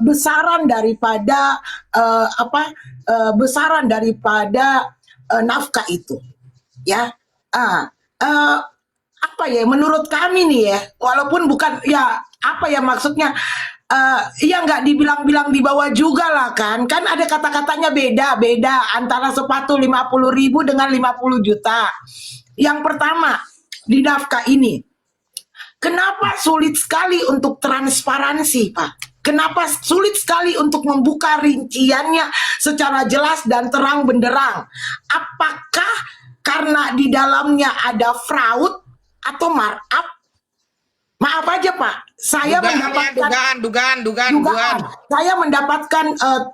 besaran daripada besaran daripada nafkah itu, ya. Ah, eh, apa ya? Menurut kami nih ya, walaupun bukan ya apa ya maksudnya. Ya nggak dibilang-bilang di bawah juga lah kan ada kata-katanya beda-beda antara sepatu 50.000 dengan 50 juta. Yang pertama, di nafkah ini, kenapa sulit sekali untuk transparansi, Pak? Kenapa sulit sekali untuk membuka rinciannya secara jelas dan terang benderang? Apakah karena di dalamnya ada fraud atau markup? Maaf aja Pak, saya mendapatkan dugaan. Saya mendapatkan 3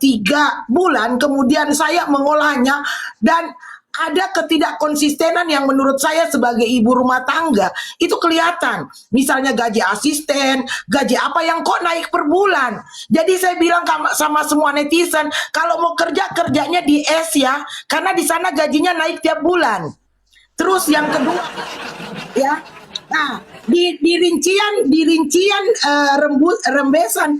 bulan, kemudian saya mengolahnya dan ada ketidakkonsistenan yang menurut saya sebagai ibu rumah tangga itu kelihatan. Misalnya gaji asisten, gaji apa yang kok naik per bulan. Jadi saya bilang sama semua netizen, kalau mau kerja kerjanya di S ya, karena di sana gajinya naik tiap bulan. Terus yang kedua, ya. Nah, di rincian rembesan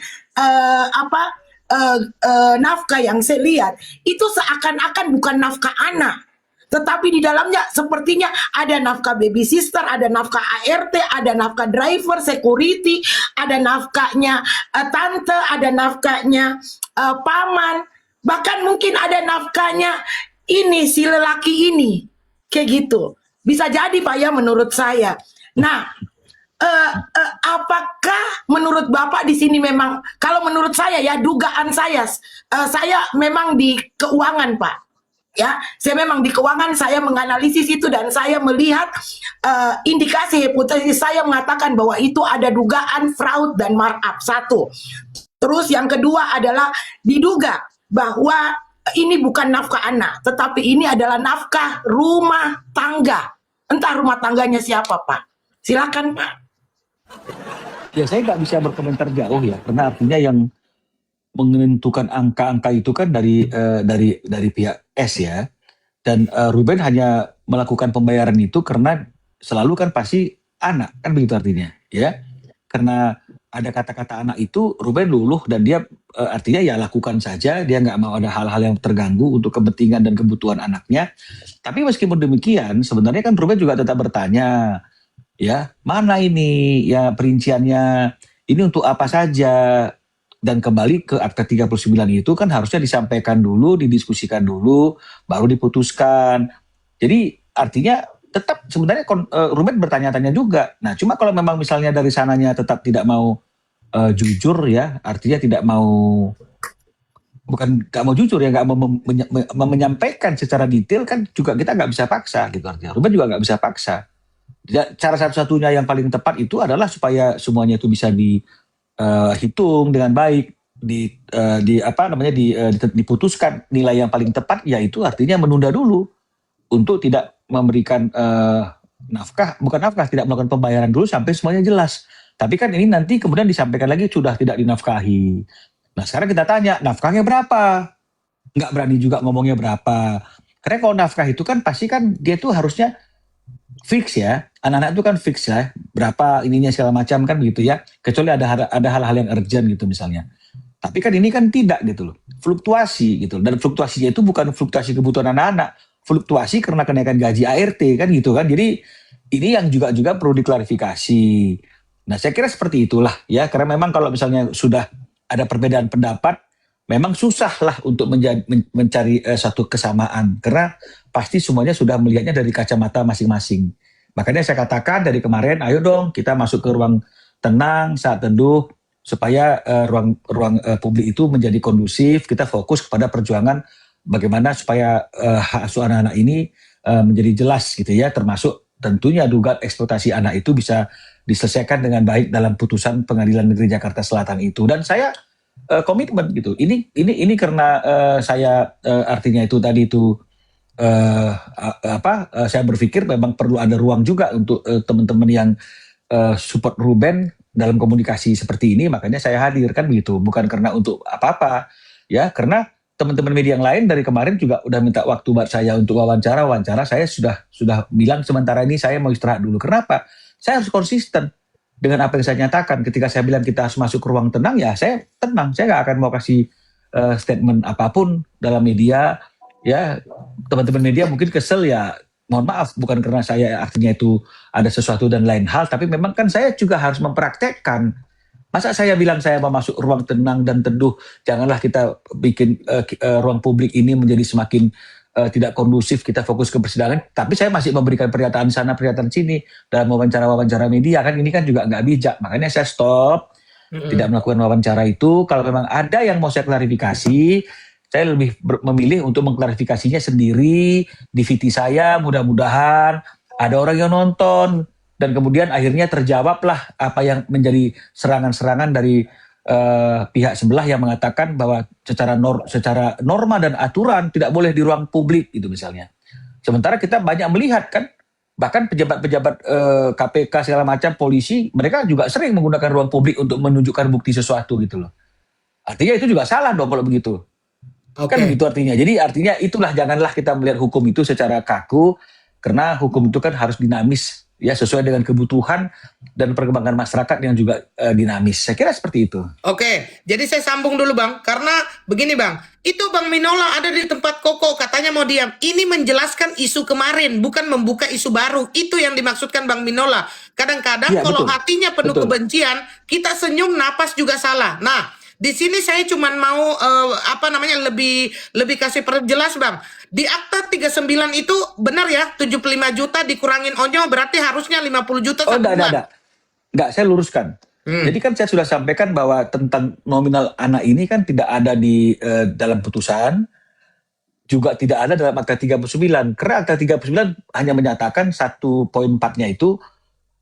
nafkah yang saya lihat itu seakan-akan bukan nafkah anak, tetapi di dalamnya sepertinya ada nafkah baby sister, ada nafkah ART, ada nafkah driver, security, ada nafkahnya tante, ada nafkahnya paman, bahkan mungkin ada nafkahnya ini si lelaki ini, kayak gitu. Bisa jadi Pak ya menurut saya. Nah, apakah menurut Bapak di sini memang, kalau menurut saya ya dugaan saya memang di keuangan Pak. Ya, saya memang di keuangan, saya menganalisis itu dan saya melihat indikasi hipotesis saya mengatakan bahwa itu ada dugaan fraud dan markup. Satu. Terus yang kedua adalah diduga bahwa ini bukan nafkah anak, tetapi ini adalah nafkah rumah tangga. Entah rumah tangganya siapa Pak. Silakan Pak. Ya saya nggak bisa berkomentar jauh ya, karena artinya yang menentukan angka-angka itu kan dari pihak S ya, dan Ruben hanya melakukan pembayaran itu karena selalu kan pasti anak kan begitu artinya ya, karena ada kata-kata anak itu Ruben luluh dan dia artinya ya lakukan saja, dia nggak mau ada hal-hal yang terganggu untuk kepentingan dan kebutuhan anaknya. Tapi meskipun demikian sebenarnya kan Ruben juga tetap bertanya, ya mana ini ya perinciannya, ini untuk apa saja, dan kembali ke akta 39 itu kan harusnya disampaikan dulu, didiskusikan dulu, baru diputuskan. Jadi artinya tetap sebenarnya Ruben bertanya-tanya juga. Nah cuma kalau memang misalnya dari sananya tetap tidak mau jujur ya, artinya tidak mau, bukan nggak mau jujur ya, nggak mau menyampaikan secara detail kan juga kita nggak bisa paksa gitu artinya. Ruben juga nggak bisa paksa. Cara satu-satunya yang paling tepat itu adalah supaya semuanya itu bisa dihitung dengan baik, diputuskan nilai yang paling tepat, yaitu artinya menunda dulu untuk tidak memberikan tidak melakukan pembayaran dulu sampai semuanya jelas. Tapi kan ini nanti kemudian disampaikan lagi sudah tidak dinafkahi. Nah sekarang kita tanya nafkahnya berapa? Nggak berani juga ngomongnya berapa. Karena kalau nafkah itu kan pasti kan dia tuh harusnya fix ya, anak-anak itu kan fix ya, berapa ininya segala macam kan begitu ya, kecuali ada hal-hal yang urgent gitu misalnya. Tapi kan ini kan tidak gitu loh, fluktuasi gitu, dan fluktuasinya itu bukan fluktuasi kebutuhan anak-anak, fluktuasi karena kenaikan gaji ART kan gitu kan. Jadi ini yang juga perlu diklarifikasi. Nah saya kira seperti itulah ya, karena memang kalau misalnya sudah ada perbedaan pendapat, memang susah lah untuk mencari satu kesamaan, karena pasti semuanya sudah melihatnya dari kacamata masing-masing. Makanya saya katakan dari kemarin, ayo dong kita masuk ke ruang tenang, saat teduh, supaya ruang publik itu menjadi kondusif, kita fokus kepada perjuangan bagaimana supaya hak asuh anak-anak ini menjadi jelas gitu ya, termasuk tentunya dugaan eksploitasi anak itu bisa diselesaikan dengan baik dalam putusan Pengadilan Negeri Jakarta Selatan itu. Dan saya komitmen gitu. Ini karena saya artinya itu tadi itu saya berpikir memang perlu ada ruang juga untuk teman-teman yang support Ruben dalam komunikasi seperti ini, makanya saya hadir kan begitu. Bukan karena untuk apa-apa ya, karena teman-teman media yang lain dari kemarin juga udah minta waktu buat saya untuk wawancara saya sudah bilang sementara ini saya mau istirahat dulu. Kenapa? Saya harus konsisten. dengan apa yang saya nyatakan. Ketika saya bilang kita harus masuk ke ruang tenang, ya saya tenang. Saya nggak akan mau kasih statement apapun dalam media. Ya, teman-teman media mungkin kesel, ya mohon maaf, bukan karena saya artinya itu ada sesuatu dan lain hal, tapi memang kan saya juga harus mempraktekkan. Masa saya bilang saya mau masuk ruang tenang dan teduh, janganlah kita bikin ruang publik ini menjadi semakin tidak kondusif, kita fokus ke persidangan, tapi saya masih memberikan pernyataan sana, pernyataan sini, dalam wawancara-wawancara media, kan ini kan juga nggak bijak, makanya saya stop, tidak melakukan wawancara itu. Kalau memang ada yang mau saya klarifikasi, saya lebih memilih untuk mengklarifikasinya sendiri di VT saya, mudah-mudahan ada orang yang nonton, dan kemudian akhirnya terjawablah apa yang menjadi serangan-serangan dari pihak sebelah yang mengatakan bahwa secara norma dan aturan tidak boleh di ruang publik itu misalnya. Sementara kita banyak melihat kan, bahkan pejabat-pejabat KPK segala macam, polisi, mereka juga sering menggunakan ruang publik untuk menunjukkan bukti sesuatu gitu loh. Artinya itu juga salah dong kalau begitu. Kan begitu artinya. Jadi artinya itulah, janganlah kita melihat hukum itu secara kaku, karena hukum itu kan harus dinamis, ya sesuai dengan kebutuhan dan perkembangan masyarakat yang juga dinamis. Saya kira seperti itu. Oke, jadi saya sambung dulu Bang, karena begini Bang, itu Bang Minola ada di tempat Koko, katanya mau diam. Ini menjelaskan isu kemarin, bukan membuka isu baru. Itu yang dimaksudkan Bang Minola. Kadang-kadang Ya, kalau betul. hatinya penuh Betul. kebencian, kita senyum napas juga salah. Nah, di sini saya cuma mau lebih kasih perjelas Bang. Di Akta 39 itu benar ya, 75 juta dikurangin onyo berarti harusnya 50 juta Oh, satu bulan. enggak, saya luruskan. Jadi kan saya sudah sampaikan bahwa tentang nominal anak ini kan tidak ada di dalam putusan, juga tidak ada dalam Akta 39. Karena Akta 39 hanya menyatakan 1.4-nya itu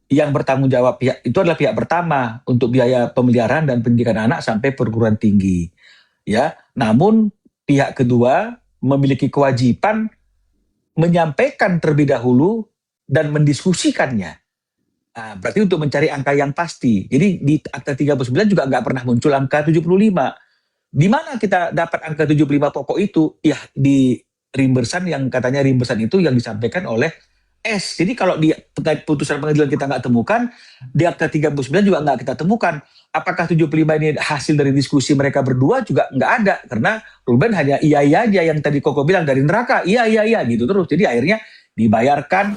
yang bertanggung jawab pihak itu adalah pihak pertama untuk biaya pemeliharaan dan pendidikan anak sampai perguruan tinggi. Ya, namun pihak kedua memiliki kewajiban menyampaikan terlebih dahulu dan mendiskusikannya. Nah, berarti untuk mencari angka yang pasti. Jadi di Akta 39 juga nggak pernah muncul angka 75. Di mana kita dapat angka 75 pokok itu? Ya di reimbursan, yang katanya reimbursan itu yang disampaikan oleh S. Jadi kalau di putusan pengadilan kita nggak temukan, di Akta 39 juga nggak kita temukan. Apakah 75 ini hasil dari diskusi mereka berdua juga nggak ada. Karena Ruben hanya iya aja, yang tadi Koko bilang dari neraka, iya gitu terus. Jadi akhirnya dibayarkan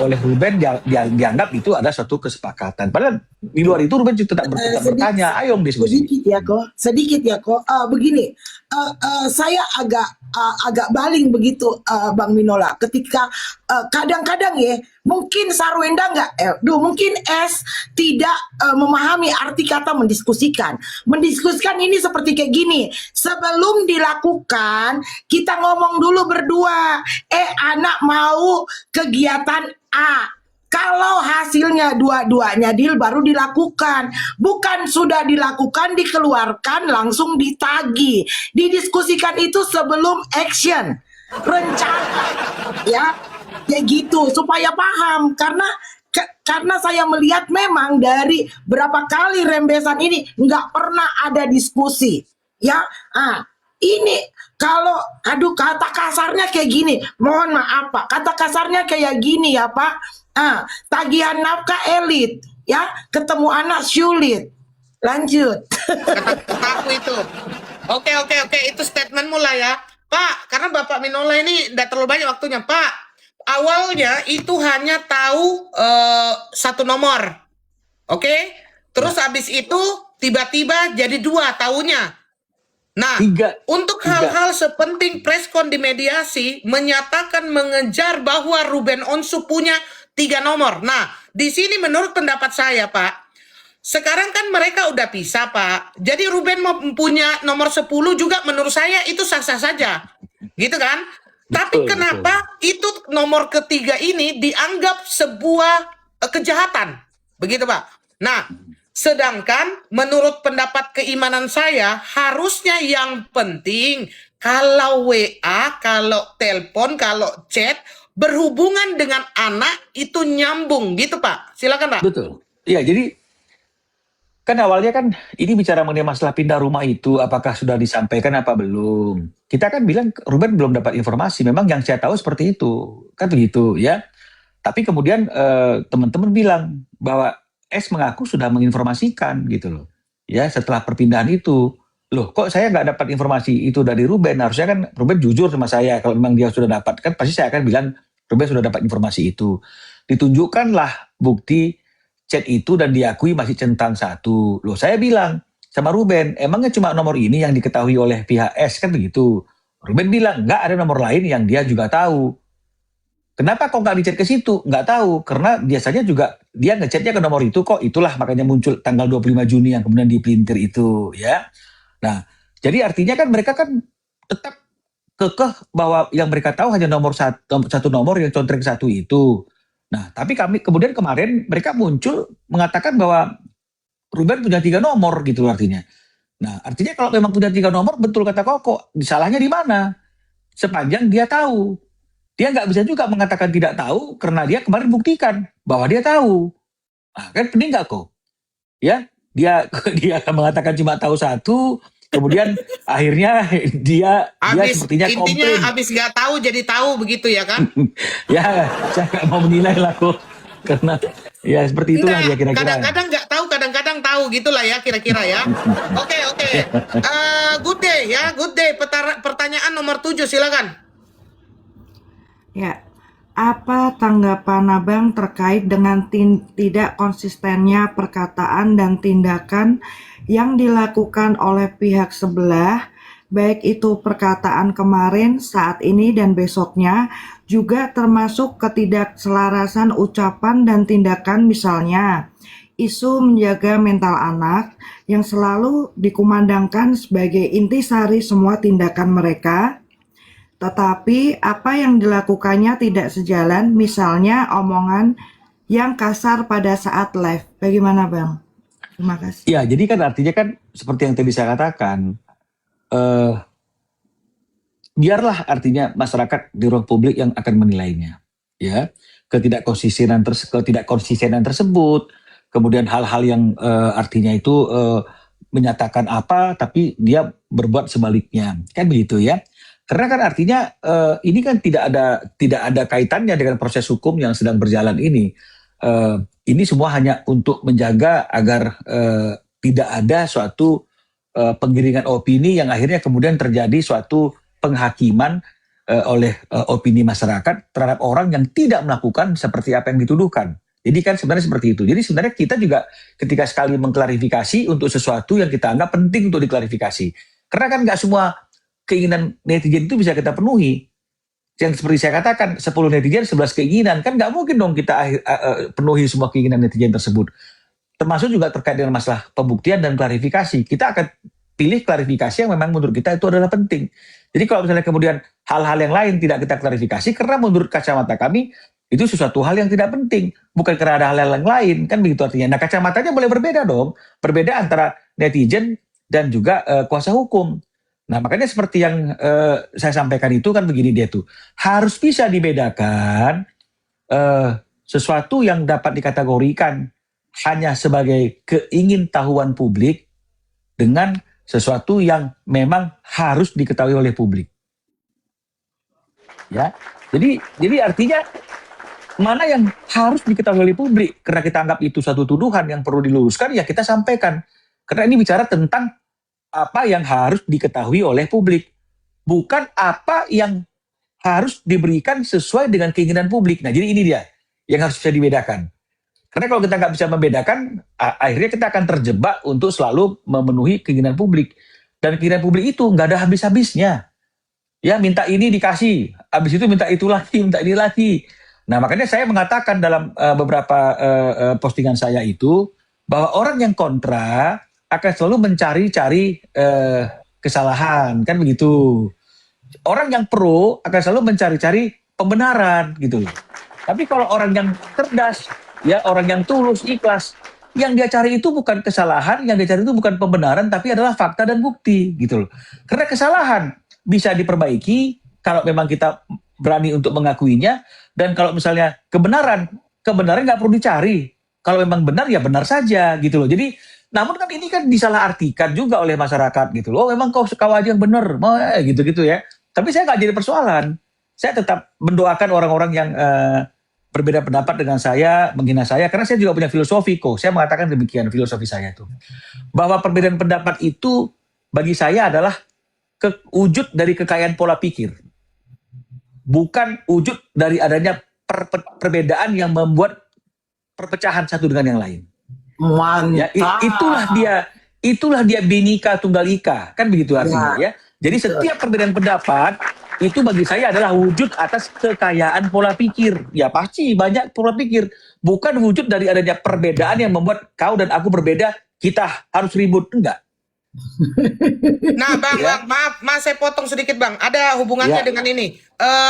oleh Ruben, dianggap itu ada suatu kesepakatan. Padahal di luar itu Ruben tetap bertanya, ayo diskusi. Sedikit ya kok. Begini, saya agak baling begitu, Bang Minola. Ketika kadang-kadang ya, mungkin Sarwenda mungkin S tidak memahami arti kata mendiskusikan. Mendiskusikan ini seperti kayak gini. Sebelum dilakukan, kita ngomong dulu berdua. Anak mau kegiatan A. Kalau hasilnya dua-duanya deal baru dilakukan. Bukan sudah dilakukan, dikeluarkan, langsung ditagi. Didiskusikan itu sebelum action. Rencana. Ya, kayak gitu. Supaya paham. Karena saya melihat memang dari berapa kali rembesan ini nggak pernah ada diskusi. Ya, ini kalau kata kasarnya kayak gini, mohon maaf Pak, kata kasarnya kayak gini ya Pak. Tagihan nafkah elit, ya ketemu anak sulit. Lanjut. Kata-kataku itu. Oke, itu statementmu lah ya. Pak, karena Bapak Minola ini tidak terlalu banyak waktunya. Pak, awalnya itu hanya tahu satu nomor. Oke? Terus habis itu tiba-tiba jadi 2 tahunya. Nah, untuk hal-hal sepenting preskon di mediasi menyatakan mengejar bahwa Ruben Onsu punya 3 nomor. Nah, di sini menurut pendapat saya, Pak, sekarang kan mereka udah pisah, Pak. Jadi Ruben mau punya nomor 10 juga menurut saya itu sah-sah saja. Gitu kan? Tapi kenapa itu nomor ketiga ini dianggap sebuah kejahatan? Begitu, Pak. Nah, sedangkan menurut pendapat keimanan saya, harusnya yang penting kalau WA, kalau telepon, kalau chat, berhubungan dengan anak itu nyambung gitu Pak. Silakan Pak. Betul. Iya, jadi kan awalnya kan ini bicara mengenai masalah pindah rumah itu, apakah sudah disampaikan apa belum. Kita kan bilang Ruben belum dapat informasi, memang yang saya tahu seperti itu. Kan begitu ya. Tapi kemudian teman-teman bilang bahwa S mengaku sudah menginformasikan gitu loh. Ya, setelah perpindahan itu. Loh, kok saya nggak dapat informasi itu dari Ruben? Harusnya kan Ruben jujur sama saya. Kalau memang dia sudah dapat, kan pasti saya akan bilang Ruben sudah dapat informasi itu. Ditunjukkanlah bukti chat itu dan diakui masih centang satu. Loh, saya bilang sama Ruben, emangnya cuma nomor ini yang diketahui oleh pihak S, kan begitu. Ruben bilang, nggak, ada nomor lain yang dia juga tahu. Kenapa kok nggak dichat ke situ? Nggak tahu, karena biasanya juga dia ngechatnya ke nomor itu kok, itulah makanya muncul tanggal 25 Juni yang kemudian dipelintir itu, ya. Nah, jadi artinya kan mereka kan tetap kekeh bahwa yang mereka tahu hanya satu nomor yang contreng satu itu. Nah, tapi kemudian kemarin mereka muncul mengatakan bahwa Ruben punya 3 nomor gitu artinya. Nah, artinya kalau memang punya 3 nomor, betul kata Koko, salahnya di mana? Sepanjang dia tahu. Dia nggak bisa juga mengatakan tidak tahu karena dia kemarin buktikan bahwa dia tahu. Nah, kan pening nggak kok? Ya, dia dia mengatakan cuma tahu satu, kemudian akhirnya dia sepertinya Intinya komplain. abis nggak tahu jadi tahu begitu ya kan? Ya, saya nggak mau menilai lah kok, karena ya seperti itulah dia kira-kira. Kadang-kadang nggak tahu, kadang-kadang tahu gitulah ya kira-kira ya. Oke. Good day ya, good day. Pertanyaan nomor 7 silakan. Ya, apa tanggapan Abang terkait dengan tidak konsistennya perkataan dan tindakan yang dilakukan oleh pihak sebelah, baik itu perkataan kemarin, saat ini, dan besoknya, juga termasuk ketidakselarasan ucapan dan tindakan, misalnya isu menjaga mental anak yang selalu dikumandangkan sebagai intisari semua tindakan mereka, tetapi apa yang dilakukannya tidak sejalan, misalnya omongan yang kasar pada saat live. Bagaimana Bang? Terima kasih. Ya, jadi kan artinya kan seperti yang tadi saya katakan, biarlah artinya masyarakat di ruang publik yang akan menilainya. Ya, ketidakkonsistenan tersebut, kemudian hal-hal yang artinya itu menyatakan apa, tapi dia berbuat sebaliknya, kan begitu ya. Karena kan artinya ini kan tidak ada kaitannya dengan proses hukum yang sedang berjalan ini. Ini semua hanya untuk menjaga agar tidak ada suatu penggiringan opini yang akhirnya kemudian terjadi suatu penghakiman oleh opini masyarakat terhadap orang yang tidak melakukan seperti apa yang dituduhkan. Jadi kan sebenarnya seperti itu. Jadi sebenarnya kita juga ketika sekali mengklarifikasi untuk sesuatu yang kita anggap penting untuk diklarifikasi. Karena kan nggak semua keinginan netizen itu bisa kita penuhi. Yang seperti saya katakan, 10 netizen 11 keinginan, kan nggak mungkin dong kita penuhi semua keinginan netizen tersebut. Termasuk juga terkait dengan masalah pembuktian dan klarifikasi. Kita akan pilih klarifikasi yang memang menurut kita itu adalah penting. Jadi kalau misalnya kemudian hal-hal yang lain tidak kita klarifikasi, karena menurut kacamata kami itu sesuatu hal yang tidak penting, bukan karena ada hal-hal yang lain, kan begitu artinya. Nah, kacamatanya boleh berbeda dong, berbeda antara netizen dan juga kuasa hukum. Nah, makanya seperti yang saya sampaikan itu kan begini dia tuh, harus bisa dibedakan sesuatu yang dapat dikategorikan hanya sebagai keingintahuan publik dengan sesuatu yang memang harus diketahui oleh publik. Ya, jadi artinya mana yang harus diketahui oleh publik, karena kita anggap itu satu tuduhan yang perlu diluruskan, ya kita sampaikan. Karena ini bicara tentang apa yang harus diketahui oleh publik, bukan apa yang harus diberikan sesuai dengan keinginan publik. Nah, jadi ini dia yang harus bisa dibedakan. Karena kalau kita nggak bisa membedakan, akhirnya kita akan terjebak untuk selalu memenuhi keinginan publik. Dan keinginan publik itu nggak ada habis-habisnya. Ya, minta ini dikasih, habis itu minta itu lagi, minta ini lagi. Nah, makanya saya mengatakan dalam beberapa postingan saya itu, bahwa orang yang kontra akan selalu mencari-cari kesalahan, kan begitu. Orang yang pro akan selalu mencari-cari pembenaran, gitu loh. Tapi kalau orang yang cerdas, ya orang yang tulus, ikhlas, yang dia cari itu bukan kesalahan, yang dia cari itu bukan pembenaran, tapi adalah fakta dan bukti, gitu loh. Karena kesalahan bisa diperbaiki kalau memang kita berani untuk mengakuinya, dan kalau misalnya kebenaran nggak perlu dicari. Kalau memang benar ya benar saja, gitu loh. Jadi, namun kan ini kan disalahartikan juga oleh masyarakat, gitu loh. Oh, memang kau aja yang benar, gitu-gitu ya. Tapi saya nggak jadi persoalan. Saya tetap mendoakan orang-orang yang berbeda pendapat dengan saya, menghina saya, karena saya juga punya filosofi kok. Saya mengatakan demikian filosofi saya itu. Bahwa perbedaan pendapat itu bagi saya adalah wujud dari kekayaan pola pikir. Bukan wujud dari adanya perbedaan yang membuat perpecahan satu dengan yang lain. Ya, Mantap. itulah dia Bhinneka Tunggal Ika, kan begitu artinya ya. Jadi setiap perbedaan pendapat itu bagi saya adalah wujud atas kekayaan pola pikir. Ya pasti banyak pola pikir, bukan wujud dari adanya perbedaan yang membuat kau dan aku berbeda, kita harus ribut, enggak. Nah, Bang, Ya. maaf, saya potong sedikit, Bang. Ada hubungannya Ya. dengan ini.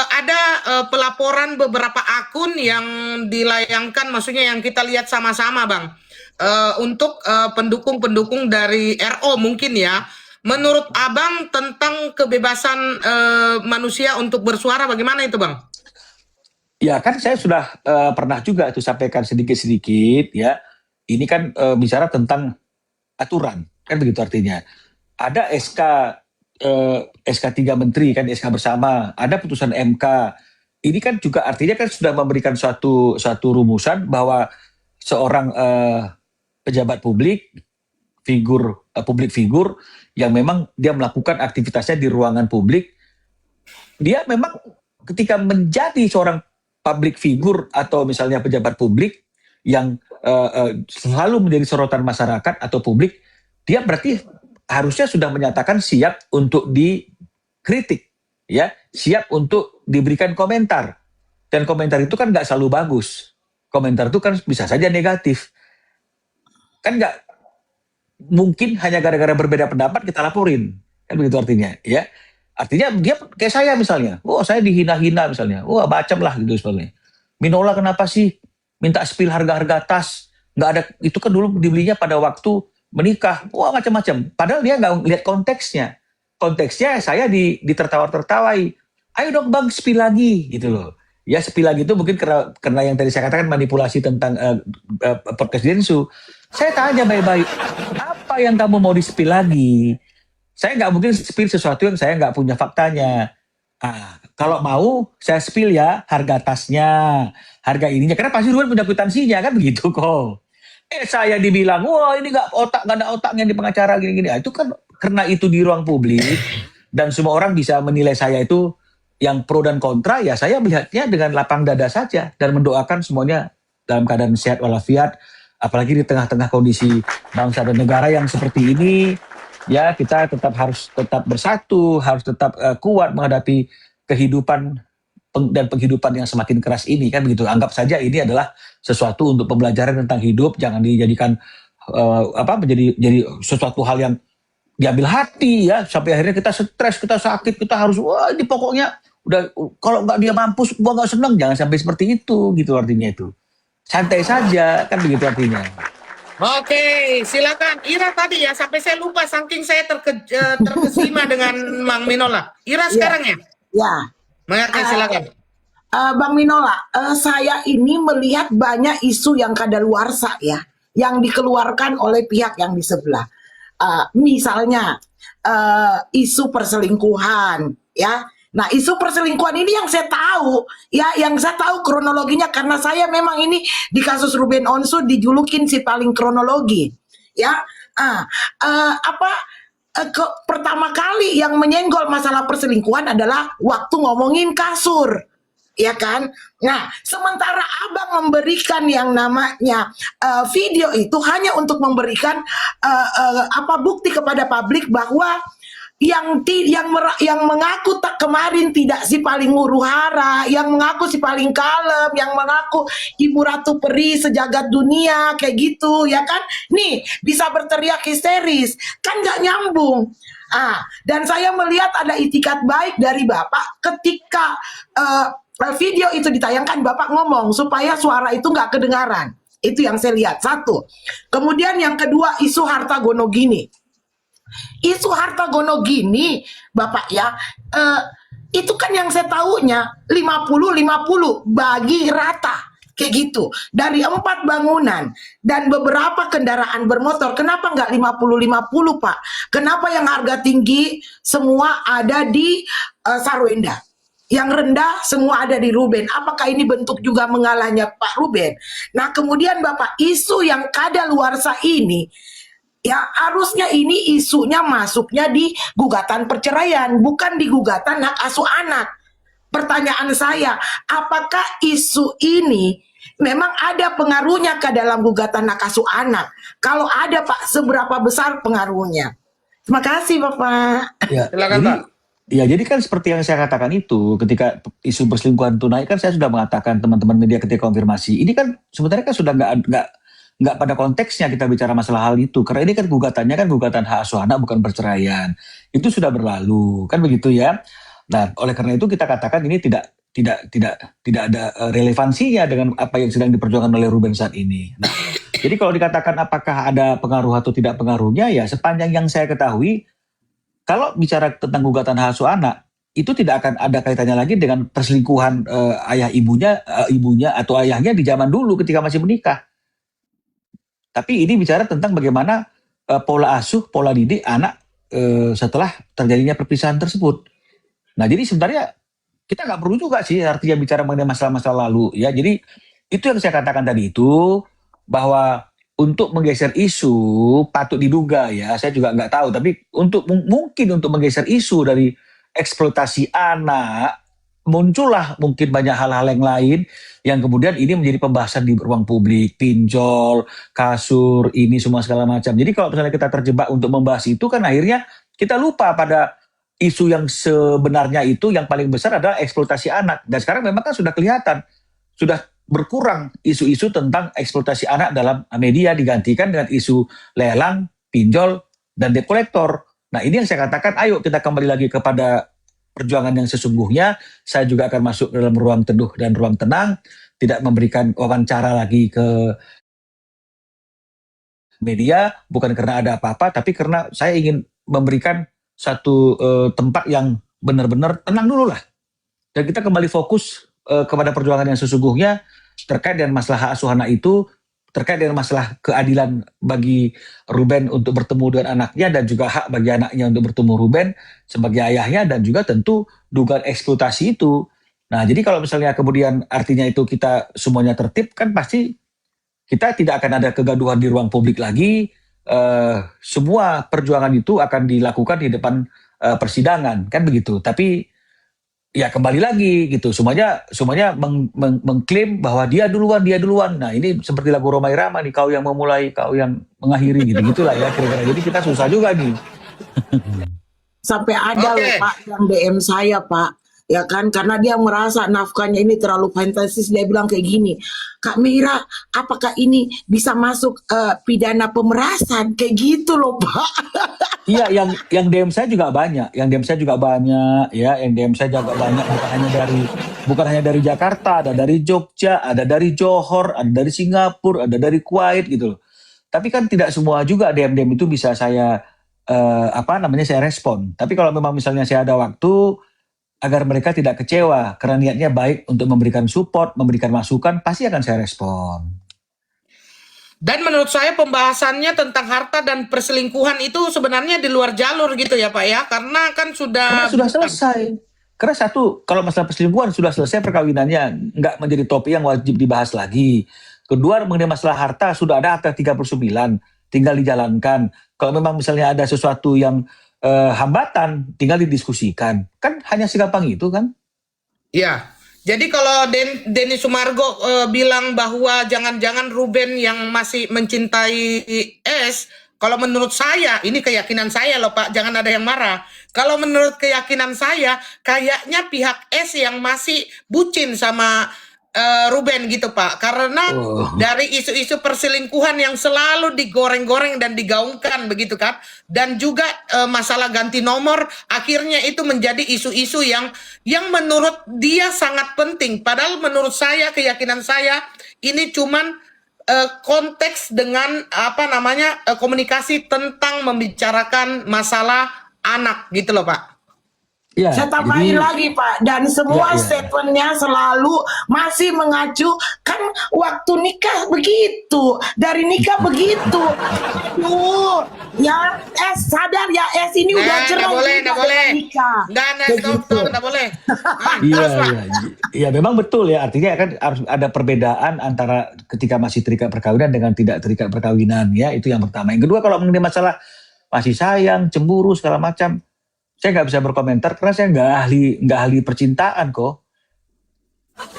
Ada pelaporan beberapa akun yang dilayangkan, maksudnya yang kita lihat sama-sama, Bang. Untuk pendukung-pendukung dari RO mungkin ya. Menurut Abang tentang kebebasan manusia untuk bersuara, bagaimana itu, Bang? Ya kan saya sudah pernah juga itu sampaikan sedikit-sedikit ya. Ini kan bicara tentang aturan, kan begitu artinya. Ada SK 3 Menteri kan, SK bersama, ada putusan MK. Ini kan juga artinya kan sudah memberikan suatu rumusan bahwa seorang pejabat publik, publik figur yang memang dia melakukan aktivitasnya di ruangan publik, dia memang ketika menjadi seorang public figure atau misalnya pejabat publik yang selalu menjadi sorotan masyarakat atau publik, dia berarti harusnya sudah menyatakan siap untuk dikritik, ya, siap untuk diberikan komentar. Dan komentar itu kan nggak selalu bagus. Komentar itu kan bisa saja negatif. Kan nggak mungkin hanya gara-gara berbeda pendapat kita laporin, kan begitu artinya, ya. Artinya dia kayak saya misalnya, saya dihina-hina misalnya, macam lah gitu misalnya. Minola kenapa sih minta spill harga-harga tas? Nggak ada, itu kan dulu dibelinya pada waktu menikah, macam-macam. Padahal dia nggak lihat konteksnya. Konteksnya saya ditertawa-tertawai. Ayo dong Bang, spill lagi gitu loh. Ya spill lagi itu mungkin karena yang tadi saya katakan manipulasi tentang podcast Densu. Saya tanya baik-baik, apa yang kamu mau di-spill lagi? Saya nggak mungkin spill sesuatu yang saya nggak punya faktanya. Kalau mau saya spill ya harga tasnya, harga ininya, karena pasti Ruben punya kwitansinya kan begitu kok. Saya dibilang, ini nggak ada otaknya di pengacara gini-gini. Itu kan karena itu di ruang publik dan semua orang bisa menilai saya itu yang pro dan kontra, ya saya melihatnya dengan lapang dada saja dan mendoakan semuanya dalam keadaan sehat walafiat, apalagi di tengah-tengah kondisi bangsa dan negara yang seperti ini. Ya kita harus tetap bersatu, harus tetap kuat menghadapi kehidupan dan penghidupan yang semakin keras ini, kan begitu. Anggap saja ini adalah sesuatu untuk pembelajaran tentang hidup, jangan dijadikan jadi sesuatu hal yang diambil hati ya, sampai akhirnya kita stres, kita sakit, kita harus ini pokoknya udah, kalau nggak dia mampus gua nggak seneng. Jangan sampai seperti itu gitu artinya. Itu santai saja, kan begitu artinya. Oke, silakan Ira tadi ya, sampai saya lupa saking saya terkesima dengan Mang Minola. Ira sekarang ya? Ya. Oke, silakan. Bang Minola, saya ini melihat banyak isu yang kadaluarsa ya, yang dikeluarkan oleh pihak yang di sebelah. Misalnya isu perselingkuhan, ya. Nah, isu perselingkuhan ini yang saya tahu, ya, yang saya tahu kronologinya karena saya memang ini di kasus Ruben Onsu dijulukin si paling kronologi, ya. Pertama kali yang menyenggol masalah perselingkuhan adalah waktu ngomongin kasur, ya kan? Nah, sementara Abang memberikan yang namanya video itu hanya untuk memberikan bukti kepada publik bahwa yang mengaku tak kemarin tidak si paling huru hara, yang mengaku si paling kalem, yang mengaku Ibu Ratu Peri sejagat dunia kayak gitu, ya kan? Nih bisa berteriak histeris, kan nggak nyambung. Dan saya melihat ada itikat baik dari Bapak ketika video itu ditayangkan, Bapak ngomong supaya suara itu nggak kedengaran. Itu yang saya lihat, satu. Kemudian yang kedua, isu harta gonogini. Isu harta gonogini, Bapak ya, itu kan yang saya tahunya 50-50 bagi rata. Kayak gitu, dari 4 bangunan dan beberapa kendaraan bermotor. Kenapa nggak 50-50 Pak? Kenapa yang harga tinggi semua ada di Sarwenda? yang rendah semua ada di Ruben. Apakah ini bentuk juga mengalahnya Pak Ruben? Nah, kemudian Bapak, isu yang kadaluarsa ini, ya harusnya ini isunya masuknya di gugatan perceraian, bukan di gugatan hak asuh anak. Pertanyaan saya, apakah isu ini memang ada pengaruhnya ke dalam gugatan hak asuh anak? Kalau ada Pak, seberapa besar pengaruhnya? Terima kasih Bapak. Ya, Silakan, jadi Pak. ya jadi kan seperti yang saya katakan itu, ketika isu perselingkuhan itu naik kan saya sudah mengatakan teman-teman media ketika konfirmasi, ini kan sebenarnya kan sudah nggak pada konteksnya kita bicara masalah hal itu, karena ini kan gugatannya kan gugatan hak asuh anak bukan perceraian, itu sudah berlalu kan begitu ya. Nah, oleh karena itu kita katakan ini tidak ada relevansinya dengan apa yang sedang diperjuangkan oleh Ruben saat ini. Nah, jadi kalau dikatakan apakah ada pengaruh atau tidak pengaruhnya, ya sepanjang yang saya ketahui, kalau bicara tentang gugatan hak asuh anak, itu tidak akan ada kaitannya lagi dengan perselingkuhan ayah ibunya atau ayahnya di zaman dulu ketika masih menikah. Tapi ini bicara tentang bagaimana pola asuh, pola didik anak setelah terjadinya perpisahan tersebut. Nah, jadi sebenarnya kita nggak perlu juga sih artinya bicara mengenai masalah-masalah lalu ya. Jadi itu yang saya katakan tadi itu, bahwa untuk menggeser isu patut diduga ya, saya juga nggak tahu, tapi mungkin untuk menggeser isu dari eksploitasi anak, muncullah mungkin banyak hal-hal yang lain yang kemudian ini menjadi pembahasan di ruang publik, pinjol, kasur, ini semua segala macam. Jadi kalau misalnya kita terjebak untuk membahas itu kan akhirnya kita lupa pada isu yang sebenarnya itu, yang paling besar adalah eksploitasi anak. Dan sekarang memang kan sudah kelihatan, sudah berkurang isu-isu tentang eksploitasi anak dalam media, digantikan dengan isu lelang, pinjol, dan debt collector. Nah, ini yang saya katakan, ayo kita kembali lagi kepada perjuangan yang sesungguhnya. Saya juga akan masuk dalam ruang teduh dan ruang tenang, tidak memberikan wawancara lagi ke media, bukan karena ada apa-apa, tapi karena saya ingin memberikan satu tempat yang benar-benar tenang dulu lah. Dan kita kembali fokus kepada perjuangan yang sesungguhnya terkait dengan masalah hak asuh anak itu, terkait dengan masalah keadilan bagi Ruben untuk bertemu dengan anaknya, dan juga hak bagi anaknya untuk bertemu Ruben sebagai ayahnya, dan juga tentu dugaan eksploitasi itu. Nah, jadi kalau misalnya kemudian artinya itu kita semuanya tertib, kan pasti kita tidak akan ada kegaduhan di ruang publik lagi. Semua perjuangan itu akan dilakukan di depan persidangan, kan begitu. Tapi ya kembali lagi gitu, semuanya mengklaim bahwa dia duluan. Nah, ini seperti lagu Rhoma Irama nih, kau yang memulai, kau yang mengakhiri, gitu-gitulah ya kira-kira. Jadi kita susah juga nih. Sampai ada loh Pak yang DM saya Pak, ya kan, karena dia merasa nafkahnya ini terlalu fantastis. Dia bilang kayak gini, Kak Mira, apakah ini bisa masuk pidana pemerasan, kayak gitu loh Pak. Iya, yang DM saya juga banyak, ya, yang DM saya juga banyak, bukan hanya dari Jakarta, ada dari Jogja, ada dari Johor, ada dari Singapura, ada dari Kuwait gitu loh. Tapi kan tidak semua juga DM itu bisa saya saya respon. Tapi kalau memang misalnya saya ada waktu agar mereka tidak kecewa karena niatnya baik untuk memberikan support, memberikan masukan, pasti akan saya respon. Dan menurut saya pembahasannya tentang harta dan perselingkuhan itu sebenarnya di luar jalur gitu ya Pak ya, karena kan Karena sudah selesai. Karena satu, kalau masalah perselingkuhan sudah selesai perkawinannya, nggak menjadi topik yang wajib dibahas lagi. Kedua, mengenai masalah harta, sudah ada Akta 39, tinggal dijalankan. Kalau memang misalnya ada sesuatu yang hambatan, tinggal didiskusikan. Kan hanya segampang itu kan? Ya. Jadi kalau Denny Sumargo bilang bahwa jangan-jangan Ruben yang masih mencintai S, kalau menurut saya, ini keyakinan saya loh Pak, jangan ada yang marah. Kalau menurut keyakinan saya, kayaknya pihak S yang masih bucin sama Ruben gitu Pak. Karena dari isu-isu perselingkuhan yang selalu digoreng-goreng dan digaungkan begitu kan. Dan juga masalah ganti nomor, akhirnya itu menjadi isu-isu yang menurut dia sangat penting. Padahal menurut saya, keyakinan saya, ini cuman konteks dengan komunikasi tentang membicarakan masalah anak gitu loh Pak. Ya, Saya tambahin jadi lagi Pak, dan ya, semua ya. statementnya selalu masih mengacu kan waktu nikah begitu, dari nikah begitu. Aduh, ya sadar ya ini udah Nggak cerai boleh, juga nggak boleh. dengan nikah. Nggak, Begitu. stop, nggak boleh. Iya, Terus Pak. iya, iya, memang betul ya. Artinya kan harus ada perbedaan antara ketika masih terikat perkawinan dengan tidak terikat perkawinan ya. Itu yang pertama. Yang kedua, kalau mengenai masalah masih sayang, cemburu segala macam, saya nggak bisa berkomentar karena saya nggak ahli percintaan kok.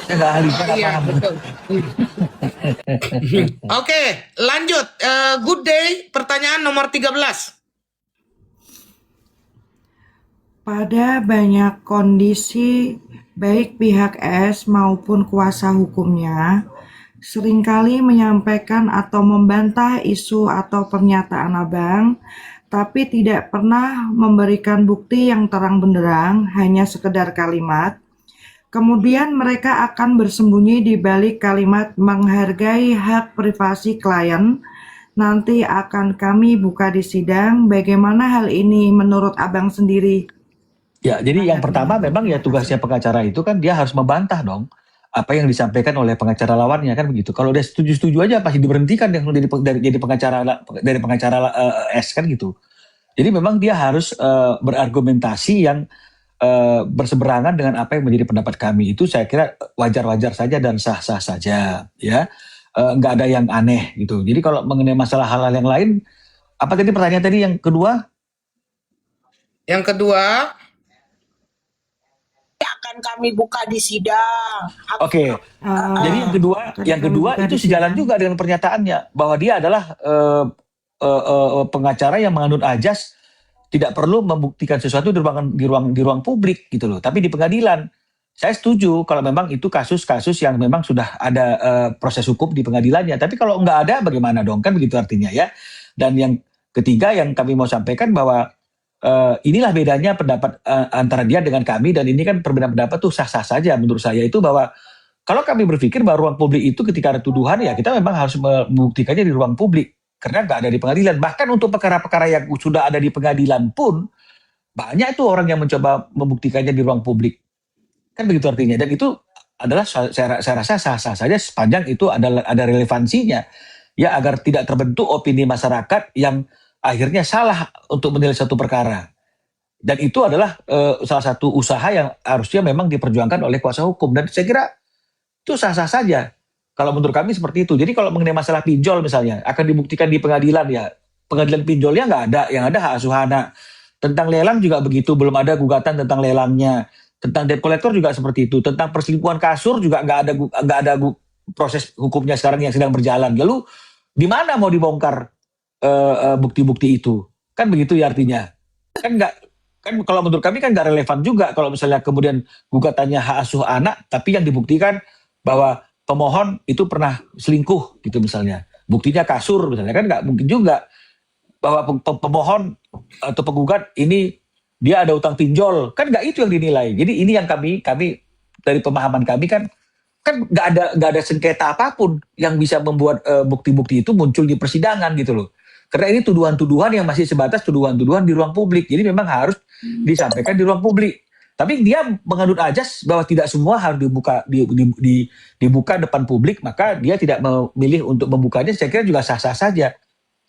Saya nggak ahli, saya nggak Iya, paham. betul. Oke, lanjut. Good day, pertanyaan nomor 13. Pada banyak kondisi, baik pihak S maupun kuasa hukumnya seringkali menyampaikan atau membantah isu atau pernyataan Abang, tapi tidak pernah memberikan bukti yang terang benderang, hanya sekedar kalimat. Kemudian mereka akan bersembunyi di balik kalimat menghargai hak privasi klien. Nanti akan kami buka di sidang. Bagaimana hal ini menurut Abang sendiri? Ya, jadi yang pertama memang ya tugasnya pengacara itu kan dia harus membantah dong apa yang disampaikan oleh pengacara lawannya kan begitu. Kalau dia setuju-setuju aja pasti diberhentikan yang jadi pengacara S kan gitu. Jadi memang dia harus berargumentasi yang berseberangan dengan apa yang menjadi pendapat kami. Itu saya kira wajar-wajar saja dan sah-sah saja ya. Nggak ada yang aneh gitu. Jadi kalau mengenai masalah hal-hal yang lain, apa tadi pertanyaan tadi yang kedua? Yang kedua, Akan kami buka di sidang. Oke. Jadi yang kedua itu sejalan juga dengan pernyataannya bahwa dia adalah pengacara yang menganut ajas tidak perlu membuktikan sesuatu di ruang publik gitu loh, tapi di pengadilan. Saya setuju kalau memang itu kasus-kasus yang memang sudah ada proses hukum di pengadilannya. Tapi kalau nggak ada bagaimana dong, kan begitu artinya ya. Dan yang ketiga yang kami mau sampaikan bahwa inilah bedanya pendapat antara dia dengan kami, dan ini kan perbedaan pendapat tuh sah-sah saja menurut saya, itu bahwa kalau kami berpikir bahwa ruang publik itu ketika ada tuduhan ya kita memang harus membuktikannya di ruang publik karena nggak ada di pengadilan. Bahkan untuk perkara-perkara yang sudah ada di pengadilan pun banyak itu orang yang mencoba membuktikannya di ruang publik, kan begitu artinya. Dan itu adalah saya rasa sah-sah saja sepanjang itu ada relevansinya ya, agar tidak terbentuk opini masyarakat yang akhirnya salah untuk menilai satu perkara. Dan itu adalah salah satu usaha yang harusnya memang diperjuangkan oleh kuasa hukum. Dan saya kira itu sah-sah saja. Kalau menurut kami seperti itu. Jadi kalau mengenai masalah pinjol misalnya, akan dibuktikan di pengadilan ya. Pengadilan pinjolnya nggak ada. Yang ada hak asuh anak. Tentang lelang juga begitu. Belum ada gugatan tentang lelangnya. Tentang debt collector juga seperti itu. Tentang perselingkuhan kasur juga nggak ada proses hukumnya sekarang yang sedang berjalan. Lalu di mana mau dibongkar bukti-bukti itu, kan begitu ya artinya. Kan nggak, kan kalau menurut kami kan nggak relevan juga kalau misalnya kemudian gugatannya hak asuh anak, tapi yang dibuktikan bahwa pemohon itu pernah selingkuh gitu misalnya, buktinya kasur misalnya, kan nggak mungkin juga bahwa pemohon atau penggugat ini dia ada utang pinjol, kan nggak itu yang dinilai. Jadi ini yang kami dari pemahaman kami kan nggak ada sengketa apapun yang bisa membuat bukti-bukti itu muncul di persidangan gitu loh. Karena ini tuduhan-tuduhan yang masih sebatas tuduhan-tuduhan di ruang publik. Jadi memang harus disampaikan di ruang publik. Tapi dia menganut ajas bahwa tidak semua harus dibuka depan publik, maka dia tidak memilih untuk membukanya. Saya kira juga sah-sah saja.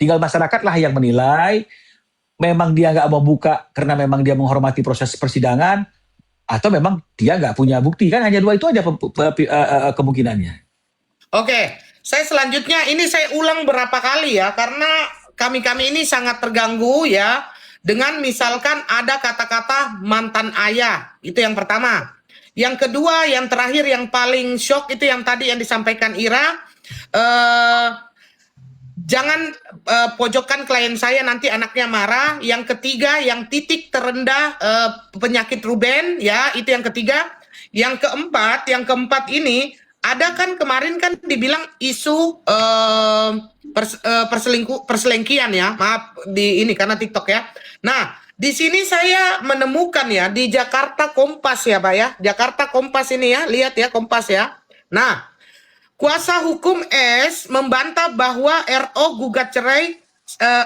Tinggal masyarakatlah yang menilai. Memang dia nggak mau buka karena memang dia menghormati proses persidangan, atau memang dia nggak punya bukti. Kan hanya dua itu aja kemungkinannya. Oke, saya selanjutnya ini saya ulang berapa kali ya, karena kami ini sangat terganggu ya dengan misalkan ada kata-kata mantan ayah, itu yang pertama. Yang kedua, yang terakhir yang paling shock itu yang tadi yang disampaikan Ira, jangan pojokkan klien saya nanti anaknya marah. Yang ketiga, yang titik terendah penyakit Ruben ya, itu yang ketiga. Yang keempat ini ada kan kemarin kan dibilang isu perselingkian ya, maaf di ini karena TikTok ya. Nah, di sini saya menemukan ya di Jakarta Kompas ya, Pak ya. Jakarta Kompas ini ya, lihat ya Kompas ya. Nah, kuasa hukum S membantah bahwa RO gugat cerai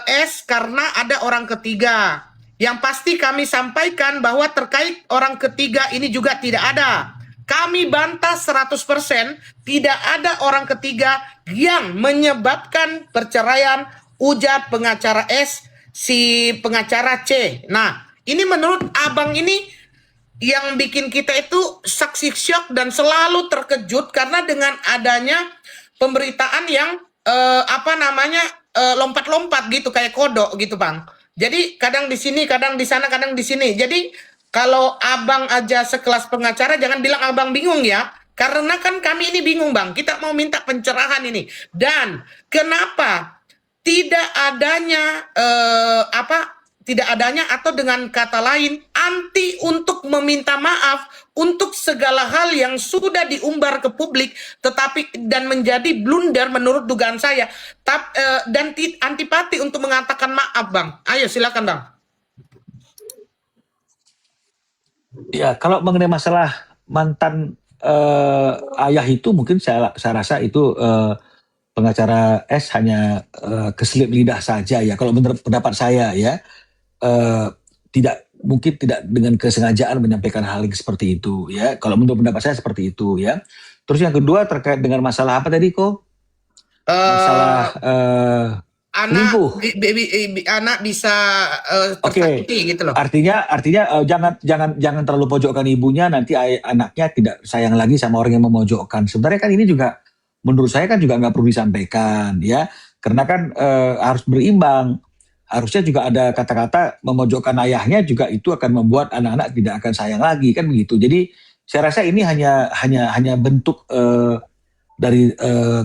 S karena ada orang ketiga. Yang pasti kami sampaikan bahwa terkait orang ketiga ini juga tidak ada. Kami bantah 100% tidak ada orang ketiga yang menyebabkan perceraian, ujar pengacara S, si pengacara C. Nah, ini menurut abang ini yang bikin kita itu saksi syok dan selalu terkejut karena dengan adanya pemberitaan yang lompat-lompat gitu kayak kodok gitu bang. Jadi kadang di sini, kadang di sana, kadang di sini. Jadi kalau abang aja sekelas pengacara jangan bilang abang bingung ya. Karena kan kami ini bingung bang. Kita mau minta pencerahan ini. Dan kenapa tidak adanya tidak adanya atau dengan kata lain anti untuk meminta maaf untuk segala hal yang sudah diumbar ke publik tetapi dan menjadi blunder menurut dugaan saya dan antipati untuk mengatakan maaf bang. Ayo silakan bang. Ya, kalau mengenai masalah mantan ayah itu mungkin saya rasa itu pengacara S hanya keselip lidah saja ya. Kalau menurut pendapat saya ya, mungkin tidak dengan kesengajaan menyampaikan hal yang seperti itu ya. Kalau menurut pendapat saya seperti itu ya. Terus yang kedua terkait dengan masalah apa tadi kok? Masalah anak bisa tersakiti gitu loh. Artinya jangan terlalu pojokkan ibunya, nanti anaknya tidak sayang lagi sama orang yang memojokkan. Sebenarnya kan ini juga menurut saya kan juga nggak perlu disampaikan ya, karena kan harus berimbang. Harusnya juga ada kata-kata memojokkan ayahnya juga itu akan membuat anak-anak tidak akan sayang lagi kan begitu. Jadi saya rasa ini hanya bentuk dari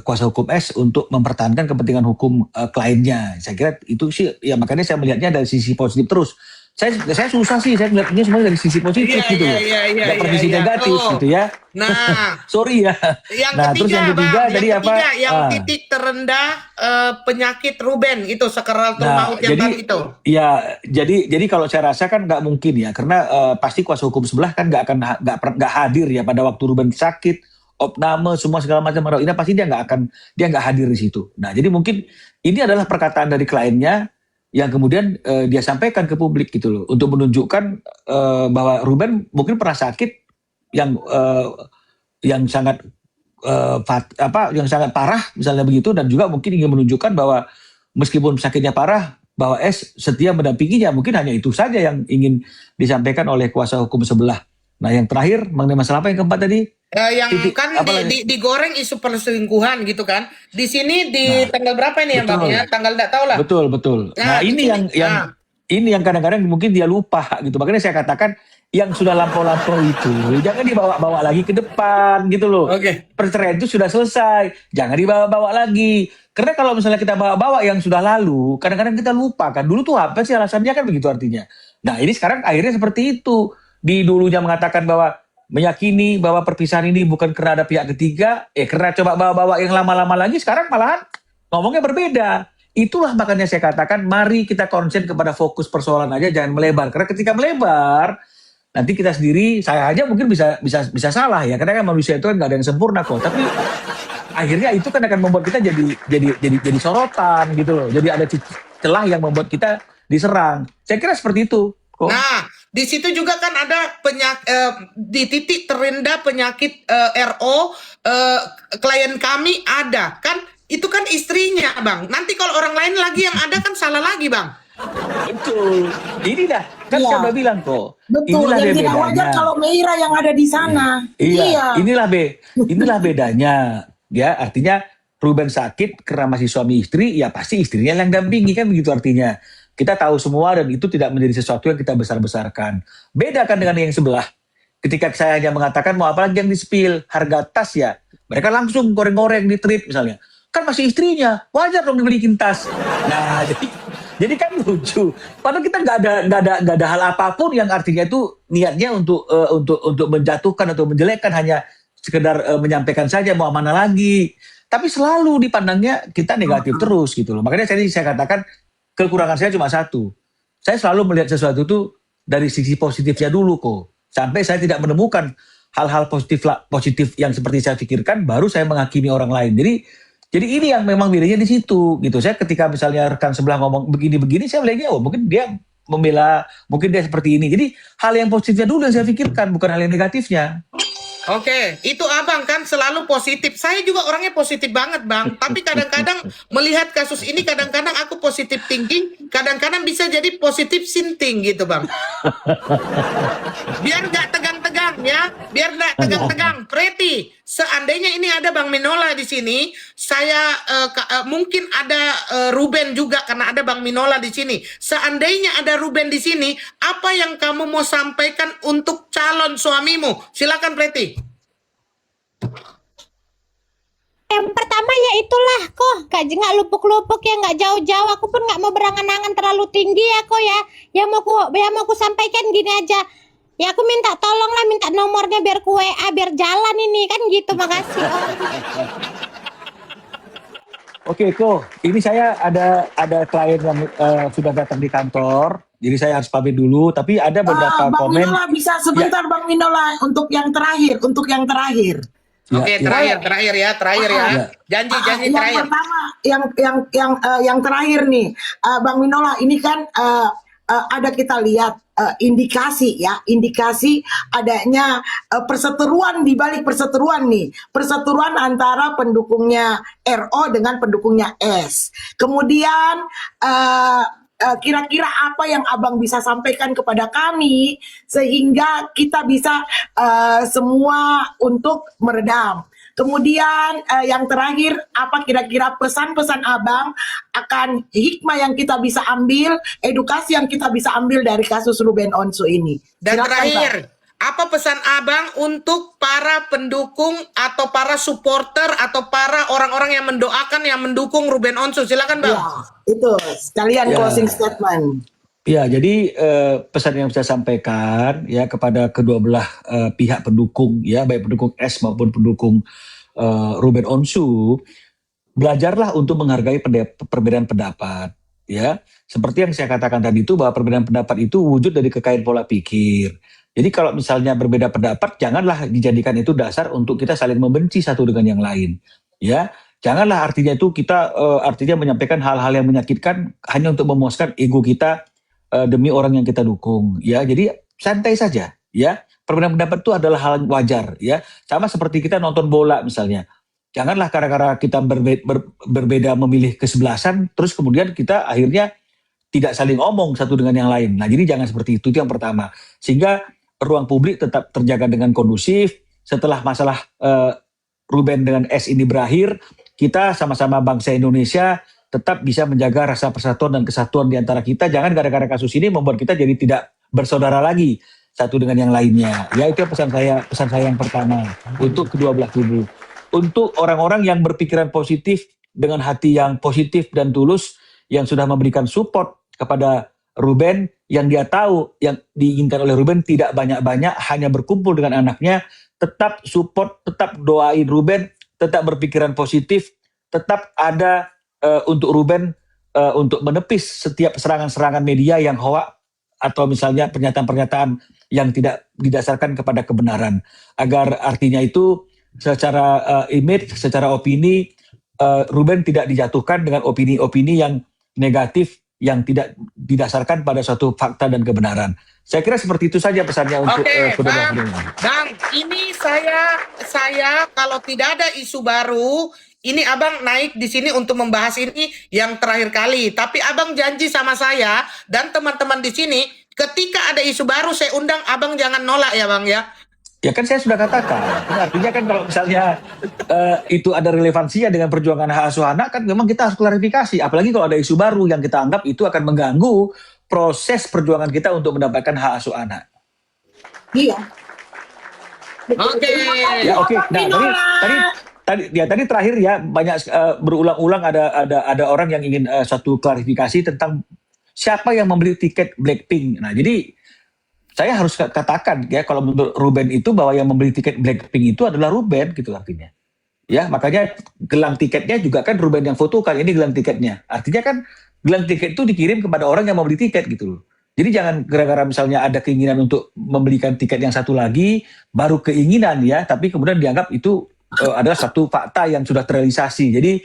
kuasa hukum S untuk mempertahankan kepentingan hukum kliennya. Saya kira itu sih ya, makanya saya melihatnya dari sisi positif terus. Saya susah sih, saya melihatnya semuanya dari sisi positif gitu loh. Nggak pernah sisi negatif gitu ya. Nah, sorry ya. Terus yang ketiga tadi apa? Yang titik terendah penyakit Ruben itu sakaratul maut yang tadi itu. Ya, jadi kalau saya rasa kan nggak mungkin ya, karena pasti kuasa hukum sebelah kan nggak hadir ya pada waktu Ruben sakit, opname semua segala macam. Ini pasti dia nggak hadir di situ. Nah, jadi mungkin ini adalah perkataan dari kliennya yang kemudian dia sampaikan ke publik gitu loh, untuk menunjukkan bahwa Ruben mungkin pernah sakit yang sangat yang sangat parah misalnya begitu, dan juga mungkin ingin menunjukkan bahwa meskipun sakitnya parah bahwa S setia mendampinginya. Mungkin hanya itu saja yang ingin disampaikan oleh kuasa hukum sebelah. Nah, yang terakhir mengenai masalah apa yang keempat tadi? Yang kan digoreng isu perselingkuhan gitu kan. Di sini tanggal berapa ini ya Bang ya? Tanggal enggak tahu lah. Betul. Nah, ini yang kadang-kadang mungkin dia lupa gitu. Makanya saya katakan yang sudah lampau-lampau itu jangan dibawa-bawa lagi ke depan gitu loh. Perceraian itu sudah selesai, jangan dibawa-bawa lagi. Karena kalau misalnya kita bawa-bawa yang sudah lalu, kadang-kadang kita lupa kan dulu tuh apa sih alasannya, kan begitu artinya. Nah, ini sekarang akhirnya seperti itu. Di dulunya mengatakan bahwa meyakini bahwa perpisahan ini bukan karena ada pihak ketiga, karena coba bawa-bawa yang lama-lama lagi, sekarang malahan ngomongnya berbeda. Itulah makanya saya katakan mari kita konsen kepada fokus persoalan aja, jangan melebar. Karena ketika melebar, nanti kita sendiri, saya aja mungkin bisa salah ya, karena kan manusia itu kan nggak ada yang sempurna kok. Tapi akhirnya itu kan akan membuat kita jadi sorotan gitu loh. Jadi ada celah yang membuat kita diserang. Saya kira seperti itu kok. Nah, di situ juga kan ada di titik terendah penyakit klien kami ada kan, itu kan istrinya Bang. Nanti kalau orang lain lagi yang ada kan salah lagi Bang. Betul. Ini dah kan saya udah bilang kok. Betul. Inilah yang tidak wajar kalau Meira yang ada di sana. Iya. Inilah bedanya. Ya, artinya Ruben sakit karena masih suami istri, ya pasti istrinya yang dampingi kan begitu artinya. Kita tahu semua dan itu tidak menjadi sesuatu yang kita besar-besarkan. Beda kan dengan yang sebelah. Ketika saya hanya mengatakan mau apa lagi yang di-spill, harga tas ya, mereka langsung goreng-goreng di tweet misalnya. Kan masih istrinya, wajar dong dibeliin tas. Nah, jadi kan lucu. Padahal kita nggak ada hal apapun yang artinya itu niatnya untuk menjatuhkan atau menjelekkan, hanya sekedar menyampaikan saja mau mana lagi. Tapi selalu dipandangnya kita negatif terus gitu loh. Makanya saya katakan kekurangan saya cuma satu. Saya selalu melihat sesuatu itu dari sisi positifnya dulu kok. Sampai saya tidak menemukan hal-hal positif yang seperti saya pikirkan, baru saya menghakimi orang lain. Jadi ini yang memang bedanya di situ gitu. Saya ketika misalnya rekan sebelah ngomong begini-begini, saya melihatnya mungkin dia membela, mungkin dia seperti ini. Jadi hal yang positifnya dulu yang saya pikirkan, bukan hal yang negatifnya. Oke, itu abang kan selalu positif. Saya juga orangnya positif banget bang. Tapi kadang-kadang melihat kasus ini, kadang-kadang aku positif thinking, kadang-kadang bisa jadi positif sinting gitu bang. Biar nggak tegang-tegang ya, biar nggak tegang-tegang. Preti, seandainya ini ada Bang Minola di sini, saya mungkin ada Ruben juga karena ada Bang Minola di sini. Seandainya ada Ruben di sini, apa yang kamu mau sampaikan untuk calon suamimu? Silakan Preti. Yang pertama ya itulah kok nggak lupuk-lupuk ya, nggak jauh-jauh. Aku pun nggak mau berangan-angan terlalu tinggi ya kok ya. Yang mau ku sampaikan gini aja. Ya aku minta tolonglah, minta nomornya biar ku WA biar jalan ini kan gitu. Makasih Om. Oke, Ko. Ini saya ada klien yang sudah datang di kantor. Jadi saya harus pamit dulu. Tapi ada beberapa Bang komen. Minola bisa sebentar Bang Minola untuk yang terakhir. Ya, Oke, ya. terakhir ya. Ya. Janji Yang terakhir. pertama, yang terakhir nih, Bang Minola, ini kan ada kita lihat indikasi adanya perseteruan di balik perseteruan nih, perseteruan antara pendukungnya RO dengan pendukungnya S. Kemudian kira-kira apa yang Abang bisa sampaikan kepada kami sehingga kita bisa semua untuk meredam. Kemudian yang terakhir, apa kira-kira pesan-pesan Abang akan hikmah yang kita bisa ambil, edukasi yang kita bisa ambil dari kasus Ruben Onsu ini? Dan Silakan, terakhir, Bang. apa pesan abang untuk para pendukung atau para supporter atau para orang-orang yang mendoakan, yang mendukung Ruben Onsu? Silakan bang. Ya, itu sekalian Ya. closing statement. Ya, jadi pesan yang saya sampaikan ya kepada kedua belah pihak pendukung ya, baik pendukung S maupun pendukung Ruben Onsu, belajarlah untuk menghargai perbedaan pendapat ya. Seperti yang saya katakan tadi itu, bahwa perbedaan pendapat itu wujud dari kekayaan pola pikir. Jadi kalau misalnya berbeda pendapat, janganlah dijadikan itu dasar untuk kita saling membenci satu dengan yang lain ya. Janganlah artinya itu kita artinya menyampaikan hal-hal yang menyakitkan hanya untuk memuaskan ego kita demi orang yang kita dukung ya. Jadi santai saja ya. Perbedaan pendapat itu adalah hal yang wajar ya. Sama seperti kita nonton bola misalnya. Janganlah gara-gara kita berbeda memilih kesebelasan terus kemudian kita akhirnya tidak saling omong satu dengan yang lain. Nah, jadi jangan seperti itu yang pertama. Sehingga ruang publik tetap terjaga dengan kondusif. Setelah masalah Ruben dengan S ini berakhir, kita sama-sama bangsa Indonesia tetap bisa menjaga rasa persatuan dan kesatuan di antara kita. Jangan gara-gara kasus ini membuat kita jadi tidak bersaudara lagi satu dengan yang lainnya. Ya, itu pesan saya yang pertama untuk kedua belah kubu. Untuk orang-orang yang berpikiran positif dengan hati yang positif dan tulus, yang sudah memberikan support kepada Ruben, yang dia tahu yang diinginkan oleh Ruben tidak banyak-banyak, hanya berkumpul dengan anaknya, tetap support, tetap doain Ruben, tetap berpikiran positif, tetap ada untuk Ruben untuk menepis setiap serangan-serangan media yang hoak atau misalnya pernyataan-pernyataan yang tidak didasarkan kepada kebenaran, agar artinya itu secara image, secara opini Ruben tidak dijatuhkan dengan opini-opini yang negatif yang tidak didasarkan pada suatu fakta dan kebenaran. Saya kira seperti itu saja pesannya untuk Bang, ini saya kalau tidak ada isu baru, ini abang naik di sini untuk membahas ini yang terakhir kali. Tapi abang janji sama saya dan teman-teman di sini, ketika ada isu baru saya undang, abang jangan nolak ya bang ya. Ya kan saya sudah katakan, artinya kan kalau misalnya itu ada relevansinya dengan perjuangan hak asuh anak, kan memang kita harus klarifikasi. Apalagi kalau ada isu baru yang kita anggap itu akan mengganggu proses perjuangan kita untuk mendapatkan hak asuh anak. Iya. Oke. Ya oke. Nah tadi terakhir ya, banyak berulang-ulang ada orang yang ingin suatu klarifikasi tentang siapa yang membeli tiket Blackpink. Nah jadi saya harus katakan ya, kalau menurut Ruben itu bahwa yang membeli tiket Blackpink itu adalah Ruben gitu artinya. Ya, makanya gelang tiketnya juga kan Ruben yang fotokan, ini gelang tiketnya. Artinya kan gelang tiket itu dikirim kepada orang yang membeli tiket gitu loh. Jadi jangan gara-gara misalnya ada keinginan untuk membelikan tiket yang satu lagi, baru keinginan ya, tapi kemudian dianggap itu adalah satu fakta yang sudah terrealisasi. Jadi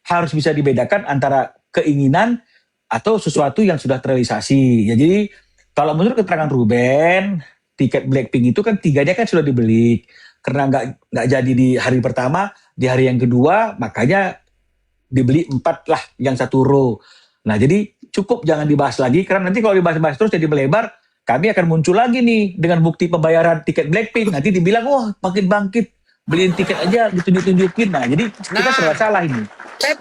harus bisa dibedakan antara keinginan atau sesuatu yang sudah terrealisasi. Ya, jadi kalau menurut keterangan Ruben, tiket Blackpink itu kan 3-nya kan sudah dibeli. Karena nggak jadi di hari pertama, di hari yang kedua makanya dibeli 4 lah, yang 1 row. Nah, jadi cukup jangan dibahas lagi, karena nanti kalau dibahas-bahas terus jadi melebar, kami akan muncul lagi nih dengan bukti pembayaran tiket Blackpink. Nanti dibilang, wah makin bangkit, beliin tiket aja ditunjuk-tunjukin. Nah, jadi kita Nah. serba salah ini. Saya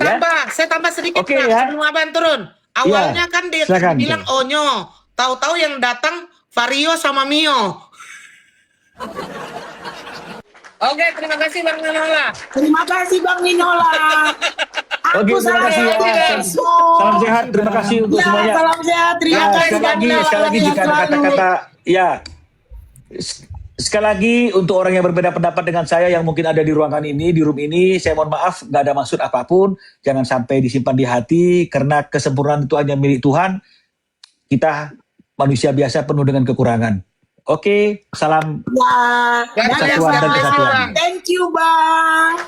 tambah sedikit Oke, Bang, ya. sebelum Abang turun. Awalnya kan dia silakan, bilang Onyo, tahu-tahu yang datang Vario sama Mio. Oke, terima kasih Bang Minola. Terima kasih Bang Minola. Oke, Aku terima salah kasih ya. satu. Salam sehat, terima kasih untuk Ya, semuanya. salam sehat. Terima Ya, kasih Bang Minola. sekali lagi jika ada Selalu. kata-kata, ya, sekali lagi untuk orang yang berbeda pendapat dengan saya yang mungkin ada di ruangan ini, di room ini, saya mohon maaf, nggak ada maksud apapun, jangan sampai disimpan di hati, karena kesempurnaan itu hanya milik Tuhan. Kita manusia biasa penuh dengan kekurangan. Oke, salam. Ya, Persatuan dan kesatuan. Thank you Bang.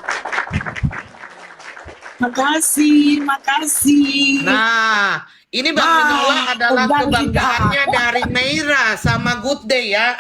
Makasih, makasih. Nah, ini Bang Minola adalah kebangkitan. kebanggaannya dari Meira sama Good Day ya.